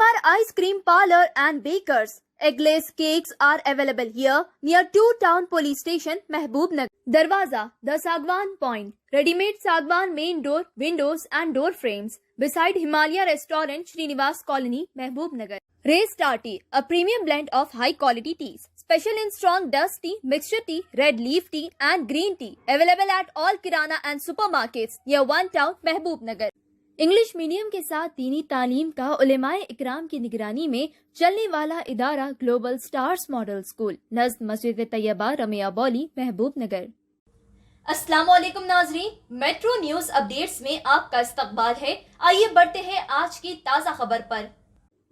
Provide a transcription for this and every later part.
Shalimar Ice Cream Parlor and Bakers. Eggless cakes are available here near 2 Town Police Station, Mehboob Nagar. Darwaza, the Sagwan Point. Ready-made Sagwan main door, windows and door frames. Beside Himalaya Restaurant, Srinivas Colony, Mehboob Nagar. Ray Star Tea, a premium blend of high-quality teas. Special in strong dust tea, mixture tea, red leaf tea and green tea. Available at all Kirana and supermarkets near 1 Town, Mehboob Nagar. English medium के साथ दीनी तालीम का उलेमाए इकराम की निगरानी में चलने वाला इदारा ग्लोबल स्टार्स मॉडल स्कूल नज़द मस्जिद तैयबा रमिया बौली महबूब नगर। अस्सलाम वालेकुम नाजरीन, मेट्रो न्यूज अपडेट्स में आपका इस्तकबाल है। आइए बढ़ते हैं आज की ताज़ा खबर पर।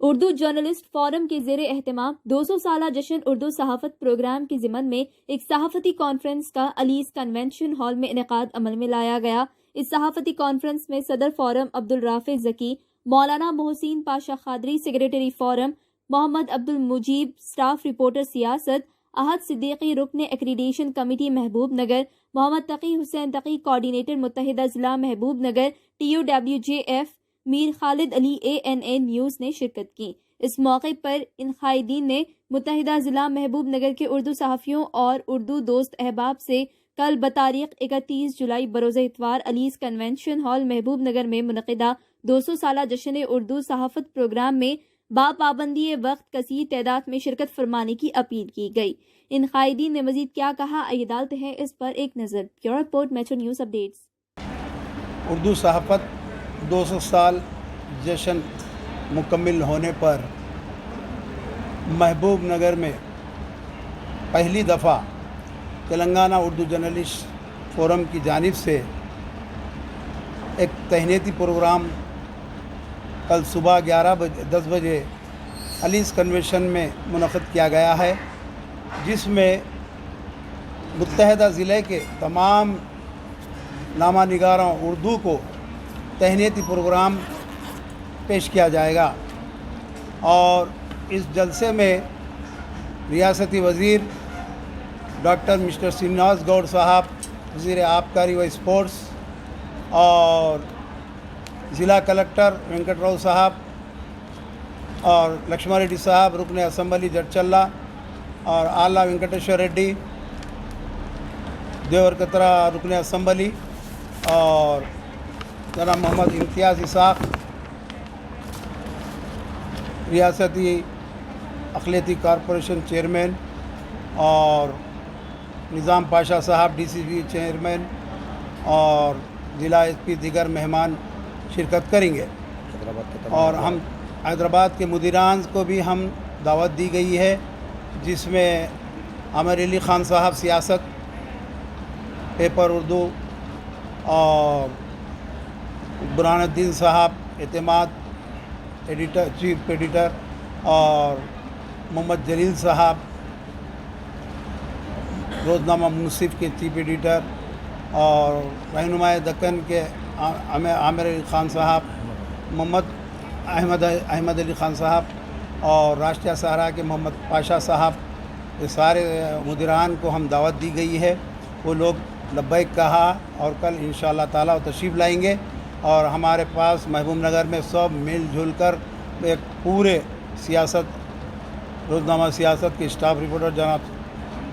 उर्दू जर्नलिस्ट फोरम के ज़ेरे एहतमाम 200 साला जश्न उर्दू सहाफ़त प्रोग्राम के ज़िमन में एक सहाफ़ती कॉन्फ्रेंस का अलीस कन्वेंशन हॉल में इनेकाद अमल में लाया गया। इस सहाफ़ती कॉन्फ्रेंस में सदर forum Abdul Rafe Zaki, Maulana Mohsin Pasha Qadri secretary forum, Mohammed Abdul Mujeeb staff reporter Siasat, Ahad Siddiqui रुकन accreditation committee Mahbub Nagar, Mohammed Taqi Hussain Taqi coordinator मुत्तहिदा ज़िला Mahbub Nagar TUWJF, Mir Khalid Ali ANA news ने शिरकत की। इस मौके पर इन कायदीन ने मुत्तहिदा ज़िला महबूब नगर के उर्दू सहाफ़ियों और उर्दू दोस्त अहबाब से कल बतारीख 31 जुलाई बरोज़ इतवार अलीस कन्वेंशन हॉल महबूब नगर में मुनक़िदा 200 साला जश्न उर्दू सहाफ़त प्रोग्राम में बापाबंदी वक्त कसीर तादाद में शिरकत फरमाने की अपील की गई। इन कायदीन ने मज़ीद क्या कहा, आइए डालते हैं इस पर एक नज़र। Bureau report, metro news updates. Urdu सहाफ़त 200 साल जश्न मुकम्मिल होने पर महबूब नगर में पहली दफ़ा तेलंगाना उर्दू जर्नलिस्ट फोरम की जानिब से एक तहनीती प्रोग्राम कल सुबह 10 बजे अलीस कन्वेंशन में मुनक़िद किया गया है, जिसमें मुत्तहिदा ज़िले के तमाम नामा निगारों उर्दू को तहनीती प्रोग्राम पेश किया जाएगा। और इस जलसे में रियासती वज़ीर डॉक्टर मिस्टर श्रीनिवास गौड़ साहब, वज़ीर आबकारी व स्पोर्ट्स, और ज़िला कलेक्टर वेंकटराव साहब और लक्ष्मण रेड्डी साहब रुकन असम्बली जडचल्ला, और आला वेंकटेश्वर रेड्डी देवरकतरा रुकन असम्बली, और जनाब मोहम्मद इम्तियाज़ इसाक़ रियासती अक़लियती कॉरपोरेशन चेयरमैन, और निज़ाम पाशा साहब DCP चेयरमैन और ज़िला SP दीगर मेहमान शिरकत करेंगे। और हम हैदराबाद के मुदीरान को भी हम दावत दी गई है, जिसमें आमिर अली ख़ान साहब सियासत, पेपर उर्दू, और बुरहानुद्दीन साहब एतमाद एडिटर, चीफ एडिटर, और मोहम्मद जलील साहब रोज़नामा मुनसिफ के चीफ एडिटर, और रहनुमाए दक्कन के आमिर अली ख़ान साहब, मोहम्मद अहमद अली ख़ान साहब, और राष्ट्रीय सहारा के मोहम्मद पाशा साहब, ये सारे मुदीरान को हम दावत दी गई है। वो लोग लब्बैक कहा और कल इंशाअल्लाह ताला तशरीफ़ लाएंगे, और हमारे पास महबूब नगर में सब मिलजुल कर एक पूरे सियासत, रोज़नामा सियासत के स्टाफ रिपोर्टर जनाब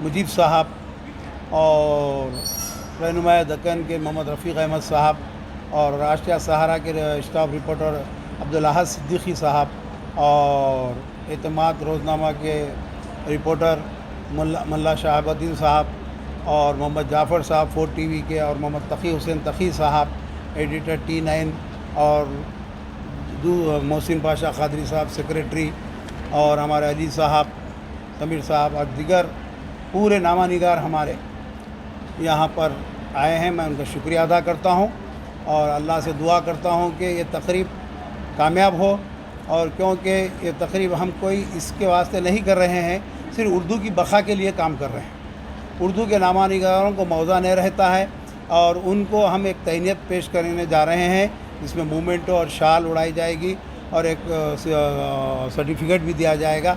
मुजीब साहब, और रहनुमाए दक्कन के मोहम्मद रफ़ीक़ अहमद साहब, और राष्ट्रीय सहारा के स्टाफ रिपोर्टर अब्दुल अहद सिद्दीकी साहब, और एतमाद रोज़नामा के रिपोर्टर मुल्ला शहाबुद्दीन साहब, और मोहम्मद जाफ़र साहब 4 TV के, और मोहम्मद तकी हुसैन तकी साहब एडिटर T9, और मोहसिन पाशा खादरी साहब सेक्रेटरी, और हमारे अली साहब, समीर साहब, और दिगर पूरे नामा निगार हमारे यहाँ पर आए हैं। मैं उनका शुक्रिया अदा करता हूँ और अल्लाह से दुआ करता हूँ कि ये तकरीब कामयाब हो, और क्योंकि ये तकरीब हम कोई इसके वास्ते नहीं कर रहे हैं, सिर्फ उर्दू की बक़ा के लिए काम कर रहे हैं। उर्दू के नामा निगारों को मौज़ा नहीं रहता है, और उनको हम एक तहनीत पेश करने जा रहे हैं, जिसमें मूवमेंटो और शाल उड़ाई जाएगी, और एक सर्टिफिकेट भी दिया जाएगा।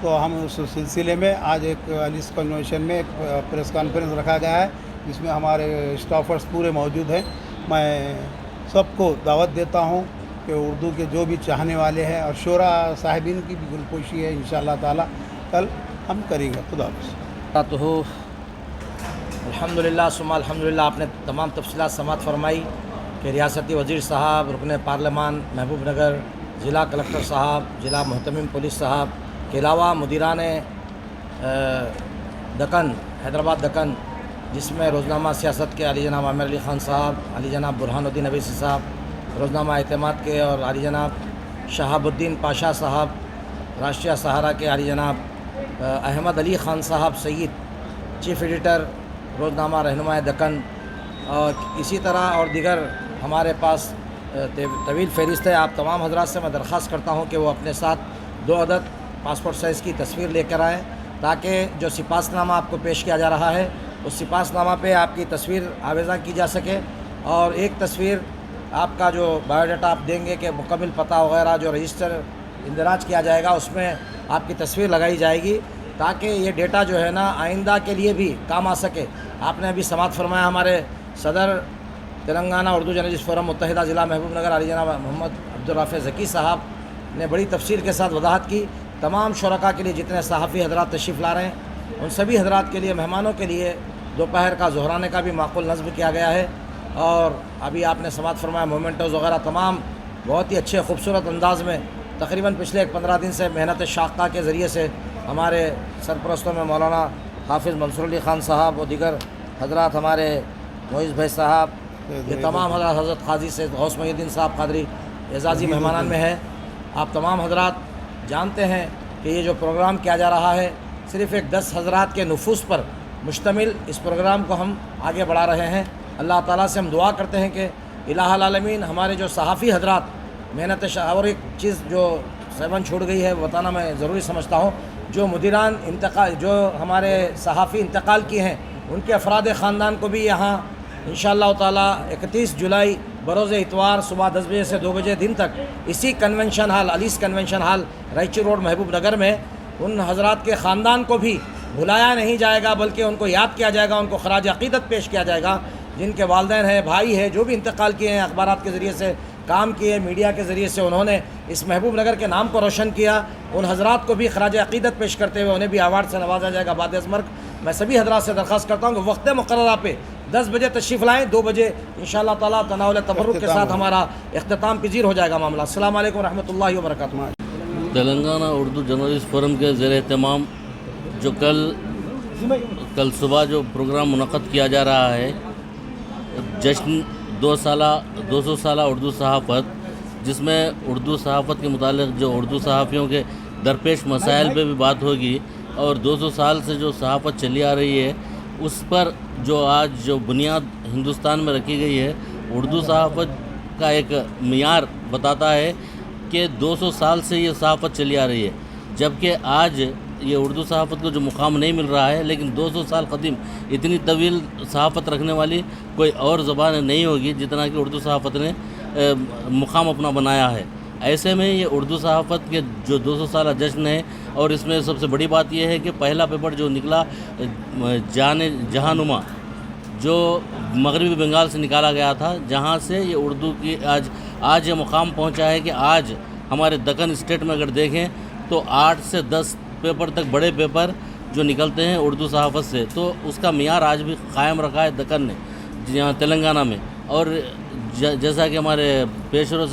तो हम उस सिलसिले में आज एक अलीस कन्वेंशन में एक प्रेस कॉन्फ्रेंस रखा गया है, जिसमें हमारे स्टाफर्स पूरे मौजूद हैं। मैं सबको दावत देता हूँ کہ اردو کے جو بھی چاہنے والے ہیں اور شعرا صاحبین کی بھی گلپوشی ہے انشاءاللہ تعالی کل ہم کریں گے. خدا حافظ. تو الحمدللہ ثم الحمدللہ آپ نے تمام تفصیلات سماعت فرمائی کہ ریاستی وزیر صاحب، رکن پارلیمان محبوب نگر، ضلع کلکٹر صاحب، ضلع محتمم پولیس صاحب کے علاوہ مدیران دکن حیدرآباد دکن، جس میں روزنامہ سیاست کے علی جناب عامر علی خان صاحب، علی جناب برہان الدین اویسی صاحب، روزنامہ اعتماد کے اور علی جناب شہاب الدین پاشا صاحب، راشٹریہ سہارا کے علی جناب احمد علی خان صاحب سید، چیف ایڈیٹر روزنامہ رہنما دکن، اور اسی طرح اور دیگر ہمارے پاس طویل فہرست ہے. آپ تمام حضرات سے میں درخواست کرتا ہوں کہ وہ اپنے ساتھ 2 عدد پاسپورٹ سائز کی تصویر لے کر آئیں تاکہ جو سپاس نامہ آپ کو پیش کیا جا رہا ہے اس سپاس نامہ پہ آپ کی تصویر آویزاں کی جا سکے، اور ایک تصویر آپ کا جو بایو ڈاٹا آپ دیں گے کہ مکمل پتہ وغیرہ جو رجسٹر اندراج کیا جائے گا اس میں آپ کی تصویر لگائی جائے گی تاکہ یہ ڈیٹا جو ہے نا آئندہ کے لیے بھی کام آ سکے. آپ نے ابھی سماعت فرمایا ہمارے صدر تلنگانہ اردو جرنلسٹ فورم متحدہ ضلع محبوب نگر علی جناب محمد عبدالرافع ذکی صاحب نے بڑی تفصیل کے ساتھ وضاحت کی. تمام شرکاء کے لیے جتنے صحافی حضرات تشریف لا رہے ہیں ان سبھی حضرات کے لیے، مہمانوں کے لیے دوپہر کا ظہرانے کا بھی معقول نصب کیا گیا ہے. اور ابھی آپ نے سماعت فرمایا مومنٹوز وغیرہ تمام بہت ہی اچھے خوبصورت انداز میں تقریباً پچھلے 15 دن سے محنت شاقہ کے ذریعے سے ہمارے سرپرستوں میں مولانا حافظ منصور علی خان صاحب و دیگر حضرات، ہمارے معیز بھائی صاحب، یہ تمام حضرات، حضرت قاضی سے غوث محی الدین صاحب قادری اعزازی مہمانان میں ہے. آپ تمام حضرات جانتے ہیں کہ یہ جو پروگرام کیا جا رہا ہے صرف ایک 10 حضرات کے نفوس پر مشتمل اس پروگرام کو ہم آگے بڑھا رہے ہیں. اللہ تعالیٰ سے ہم دعا کرتے ہیں کہ الہ العالمین ہمارے جو صحافی حضرات محنت اور ایک چیز جو 7 چھوڑ گئی ہے بتانا میں ضروری سمجھتا ہوں، جو مدیران انتقال، جو ہمارے صحافی انتقال کیے ہیں ان کے افراد خاندان کو بھی یہاں انشاءاللہ تعالیٰ 31 جولائی بروز اتوار صبح 10 بجے سے 2 بجے دن تک اسی کنونشن ہال، علیس convention hall, Raichur road Mahbub Nagar میں ان حضرات کے خاندان کو بھی بھلایا نہیں جائے گا بلکہ ان کو یاد کیا جائے گا، ان کو خراج عقیدت پیش کیا جائےگا. جن کے والدین ہیں، بھائی ہیں، جو بھی انتقال کیے ہیں، اخبارات کے ذریعے سے کام کیے، میڈیا کے ذریعے سے انہوں نے اس محبوب نگر کے نام کو روشن کیا، ان حضرات کو بھی خراج عقیدت پیش کرتے ہوئے انہیں بھی ایوارڈ سے نوازا جائے گا بعد از مرگ. میں سبھی حضرات سے درخواست کرتا ہوں کہ وقت مقررہ پہ 10 بجے تشریف لائیں، 2 بجے انشاءاللہ تعالیٰ تناول تبرک کے ساتھ ہمارا اختتام پذیر ہو جائے گا معاملہ. السلام علیکم ورحمۃ اللہ وبرکاتہ. تلنگانہ اردو جرنلسٹ فورم کے زیر اہتمام جو کل صبح جو پروگرام منعقد کیا جا رہا ہے، جشن 200 سالہ اردو صحافت، جس میں اردو صحافت کے متعلق جو اردو صحافیوں کے درپیش مسائل پہ بھی بات ہوگی، اور 200 سال سے جو صحافت چلی آ رہی ہے اس پر جو آج جو بنیاد ہندوستان میں رکھی گئی ہے، اردو صحافت کا ایک معیار بتاتا ہے کہ 200 سال سے یہ صحافت چلی آ رہی ہے، جبکہ آج یہ اردو صحافت کو جو مقام نہیں مل رہا ہے، لیکن 200 سال قدیم اتنی طویل صحافت رکھنے والی کوئی اور زبان نہیں ہوگی جتنا کہ اردو صحافت نے مقام اپنا بنایا ہے. ایسے میں یہ اردو صحافت کے جو 200 سالہ جشن ہے، اور اس میں سب سے بڑی بات یہ ہے کہ پہلا پیپر جو نکلا جہانما، جو مغربی بنگال سے نکالا گیا تھا، جہاں سے یہ اردو کی آج یہ مقام پہنچا ہے کہ آج ہمارے دکن اسٹیٹ میں اگر دیکھیں تو 8 سے 10 پیپر تک بڑے پیپر جو نکلتے ہیں اردو صحافت سے، تو اس کا معیار آج بھی قائم رکھا ہے دکن نے، یہاں تلنگانہ میں. اور جیسا کہ ہمارے پیشرو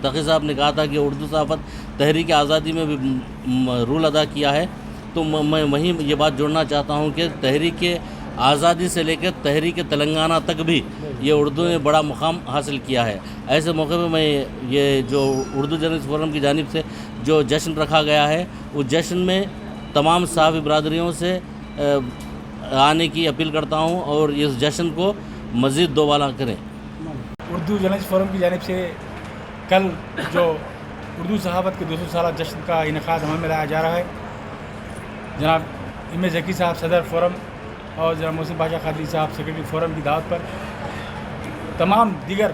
تقی صاحب نے کہا تھا کہ اردو صحافت تحریک آزادی میں بھی رول ادا کیا ہے، تو میں وہیں یہ بات جوڑنا چاہتا ہوں کہ تحریک آزادی سے لے کر تحریک تلنگانہ تک بھی یہ اردو نے بڑا مقام حاصل کیا ہے. ایسے موقع پہ میں یہ جو اردو جرنلسٹ فورم کی جانب سے جو جشن رکھا گیا ہے، اس جشن میں تمام صحافی برادریوں سے آنے کی اپیل کرتا ہوں اور اس جشن کو مزید دوبالا کریں. اردو جرنلسٹ فورم کی جانب سے کل جو اردو صحافت کے 200 سالہ جشن کا انعقاد عمل میں لایا جا رہا ہے، جناب ایم ذکی صاحب صدر فورم اور جناب محسن پاشا قادری صاحب سیکرٹری فورم کی دعوت پر تمام دیگر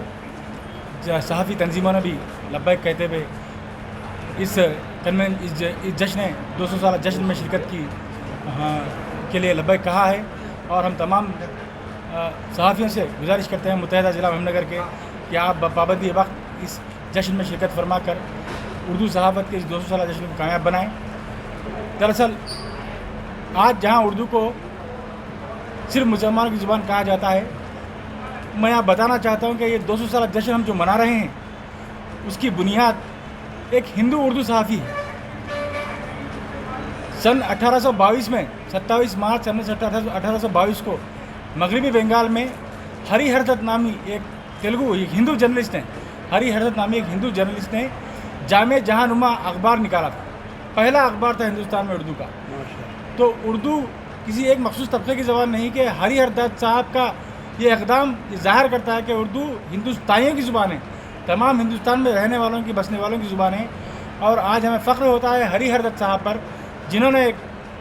صحافی تنظیموں نے بھی لبیک کہتے ہوئے اس جشن 200 سالہ جشن میں شرکت کے لیے لبیک کہا ہے. اور ہم تمام صحافیوں سے گزارش کرتے ہیں متحدہ ضلع محبوب نگر کے کہ آپ پابندی وقت اس जश्न में शिरकत फरमा कर उर्दू सहाफ़त के इस 200 साल जश्न को कामयाब बनाएं। दरअसल आज जहाँ उर्दू को सिर्फ मुसलमानों की ज़ुबान कहा जाता है, मैं यहाँ बताना चाहता हूँ कि ये 200 साल जश्न हम जो मना रहे हैं उसकी बुनियाद एक हिंदू उर्दू सहाफ़ी है। सन 1822 में 27 मार्च सन 1822 को मगरबी बंगाल में हरी हरदत्त नामी एक हिंदू जर्नलिस्ट ने जामे जहानुमा अखबार निकाला था। पहला अखबार था हिंदुस्तान में उर्दू का। तो उर्दू किसी एक मखसूस तबके की ज़बान नहीं कि हरी हरदत्त साहब का ये इक़दाम ज़ाहिर करता है कि उर्दू हिंदुस्तानियों की ज़ुबान है, तमाम हिंदुस्तान में रहने वालों की, बसने वालों की ज़ुबान है। और आज हमें फ़ख्र होता है हरी हरदत्त साहब पर, जिन्होंने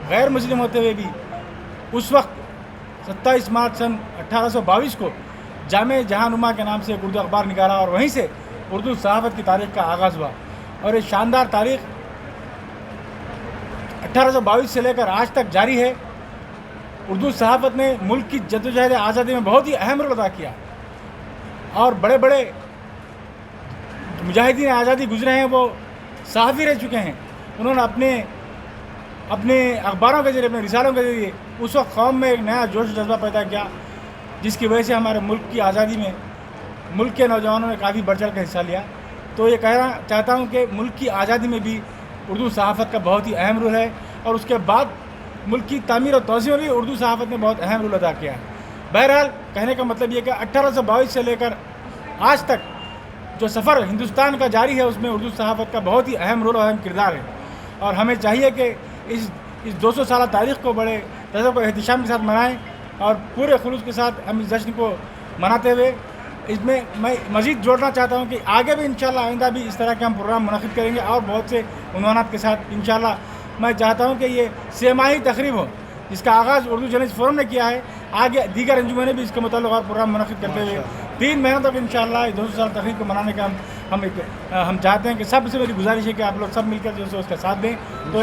गैर मुस्लिम होते हुए भी उस वक्त 27 मार्च सन 1822 को जामे जहानुमा के नाम से एक उर्दू अखबार निकाला और वहीं से उर्दू सहाफ़त की तारीख़ का आगाज़ हुआ। और ये शानदार तारीख़ 1822 से लेकर आज तक जारी है। उर्दू सहाफ़त ने मुल्क की जद्दोजहद आज़ादी में बहुत ही अहम रोल अदा किया और बड़े बड़े मुजाहिदीन आज़ादी गुजरे हैं, वो सहाफ़ी रह चुके हैं। उन्होंने अपने अखबारों के ज़रिए, अपने रिसालों के ज़रिए उस वक्त कौम में एक नया जोश जज्बा पैदा किया, जिसकी वजह से हमारे मुल्क की आज़ादी में मुल्क के नौजवानों ने काफ़ी बढ़ चढ़ कर हिस्सा लिया। तो ये कहना चाहता हूँ कि मुल्क की आज़ादी में भी उर्दू सहाफ़त का बहुत ही अहम रोल है और उसके बाद मुल्क की तामीर और तोज़ी में भी उर्दू सहाफ़त ने बहुत अहम रोल अदा किया है। बहरहाल कहने का मतलब ये कि 1822 से लेकर आज तक जो सफ़र हिंदुस्तान का जारी है उसमें उर्दू सहाफ़त का बहुत ही अहम रोल और अहम किरदार है। और हमें चाहिए कि इस 200 साल तारीख़ को बड़े तज़व्वुर और एहतिशाम के साथ मनाएं और पूरे खुलूस के साथ हम इस जश्न को मनाते हुए इसमें मैं मज़ीद जोड़ना चाहता हूँ कि आगे भी इंशाल्लाह आइंदा भी इस तरह के हम प्रोग्राम मुनक़िद करेंगे और बहुत से उन्वानात के साथ इंशाल्लाह। मैं चाहता हूँ कि ये सेमाही तकरीब हो जिसका आगाज़ उर्दू जर्नलिस्ट फोरम ने किया है, आगे दीगर अंजुमनें भी इसके मुताल्लिक़ और प्रोग्राम मुनक़िद करते हुए 3 महीनों तक इंशाल्लाह 200 साल तकरीब को मनाने का हम चाहते हैं कि सबसे मेरी गुजारिश है कि आप लोग सब मिलकर जो है उसका साथ दें। तो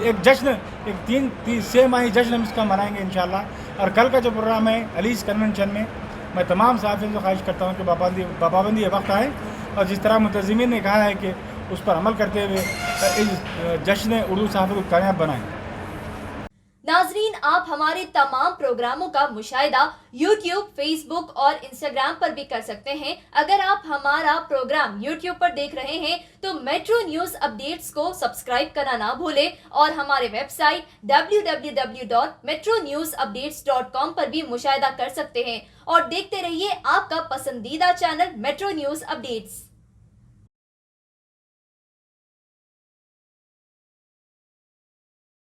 एक जश्न, एक 3 माही जश्न हम इसका मनाएंगे इंशाल्लाह। और कल का जो प्रोग्राम है अलीज़ कन्वेंशन में मैं तमाम सहाफ़ियों से ख्वाहिश करता हूँ कि पाबंदी वक्त आए और जिस तरह मुंतज़िमीन ने कहा है कि उस पर अमल करते हुए इस जश्न उर्दू सहाफ़त को कामयाब बनाएं। नाजरीन, आप हमारे तमाम प्रोग्रामों का मुशाहिदा YouTube, Facebook और Instagram पर भी कर सकते हैं। अगर आप हमारा प्रोग्राम YouTube पर देख रहे हैं तो मेट्रो न्यूज अपडेट्स को सब्सक्राइब करना ना भूलें और हमारे वेबसाइट www.metronewsupdates.com पर भी मुशाहिदा कर सकते हैं और देखते रहिए आपका पसंदीदा चैनल मेट्रो न्यूज अपडेट्स।